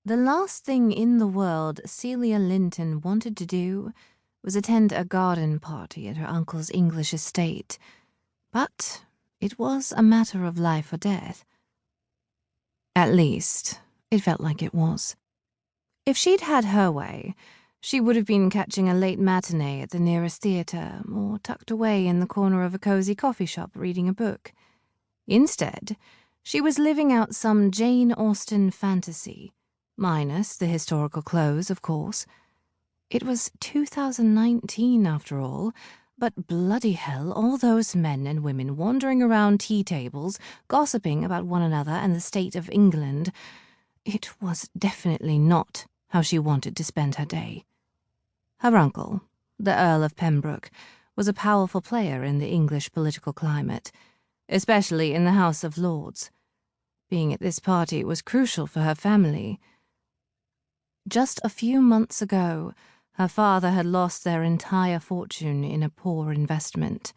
The last thing in the world Celia Lynton wanted to do was attend a garden party at her uncle's English estate, but it was a matter of life or death. At least, it felt like it was. If she'd had her way, she would have been catching a late matinee at the nearest theatre, or tucked away in the corner of a cozy coffee shop reading a book. Instead, she was living out some Jane Austen fantasy, minus the historical clothes, of course. It was 2019, after all, but bloody hell, all those men and women wandering around tea tables, gossiping about one another and the state of England. It was definitely not how she wanted to spend her day. Her uncle, the Earl of Pembroke, was a powerful player in the English political climate, especially in the House of Lords. Being at this party was crucial for her family. Just a few months ago, her father had lost their entire fortune in a poor investment.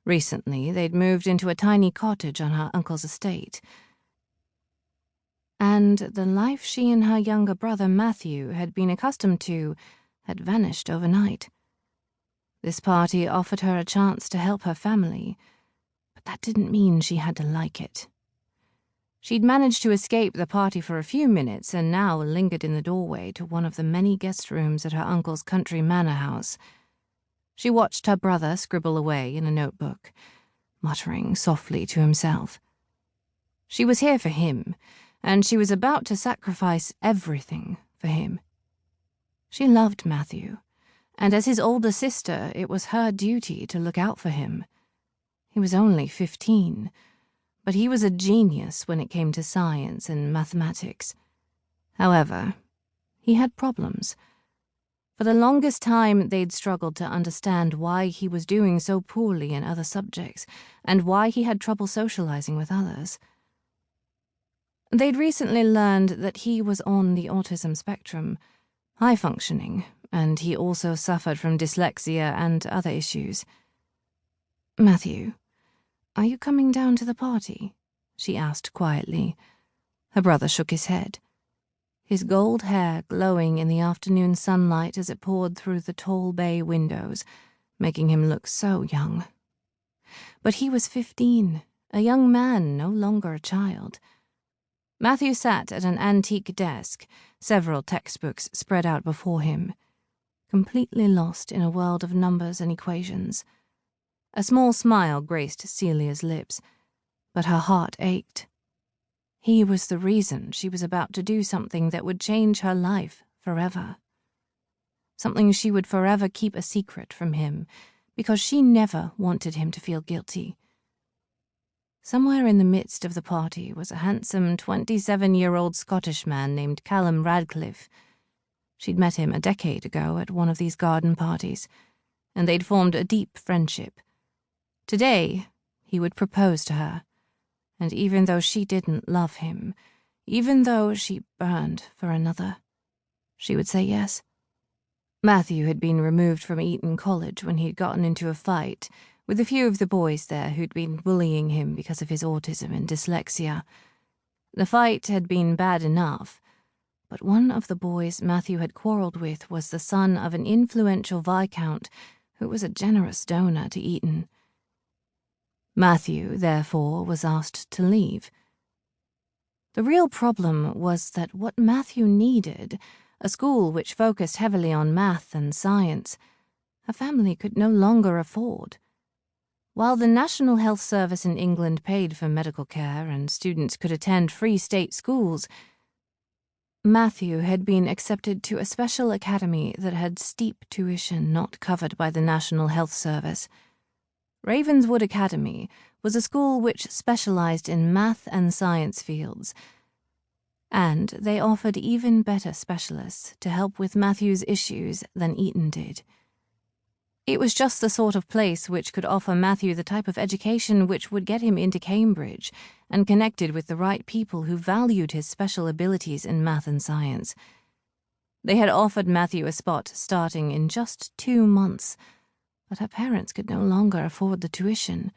Recently, they'd moved into a tiny cottage on her uncle's estate. And the life she and her younger brother Matthew had been accustomed to had vanished overnight. This party offered her a chance to help her family, but that didn't mean she had to like it. She'd managed to escape the party for a few minutes and now lingered in the doorway to one of the many guest rooms at her uncle's country manor house. She watched her brother scribble away in a notebook, muttering softly to himself. She was here for him, and she was about to sacrifice everything for him. She loved Matthew, and as his older sister, it was her duty to look out for him. He was only 15, but he was a genius when it came to science and mathematics. However, he had problems. For the longest time, they'd struggled to understand why he was doing so poorly in other subjects, and why he had trouble socializing with others. They'd recently learned that he was on the autism spectrum, high-functioning, and he also suffered from dyslexia and other issues. "Matthew, are you coming down to the party?" she asked quietly. Her brother shook his head, his gold hair glowing in the afternoon sunlight as it poured through the tall bay windows, making him look so young. But he was 15, a young man, no longer a child. Matthew sat at an antique desk, several textbooks spread out before him, completely lost in a world of numbers and equations. A small smile graced Celia's lips, but her heart ached. He was the reason she was about to do something that would change her life forever. Something she would forever keep a secret from him, because she never wanted him to feel guilty. Somewhere in the midst of the party was a handsome 27-year-old Scottish man named Callum Radcliffe. She'd met him a decade ago at one of these garden parties, and they'd formed a deep friendship. Today, he would propose to her, and even though she didn't love him, even though she burned for another, she would say yes. Matthew had been removed from Eton College when he'd gotten into a fight with a few of the boys there who'd been bullying him because of his autism and dyslexia. The fight had been bad enough, but one of the boys Matthew had quarreled with was the son of an influential viscount who was a generous donor to Eton. Matthew, therefore, was asked to leave. The real problem was that what Matthew needed, a school which focused heavily on math and science, her family could no longer afford. While the National Health Service in England paid for medical care and students could attend free state schools, Matthew had been accepted to a special academy that had steep tuition not covered by the National Health Service. Ravenswood Academy was a school which specialized in math and science fields, and they offered even better specialists to help with Matthew's issues than Eton did. It was just the sort of place which could offer Matthew the type of education which would get him into Cambridge and connected with the right people who valued his special abilities in math and science. They had offered Matthew a spot starting in just 2 months, but her parents could no longer afford the tuition.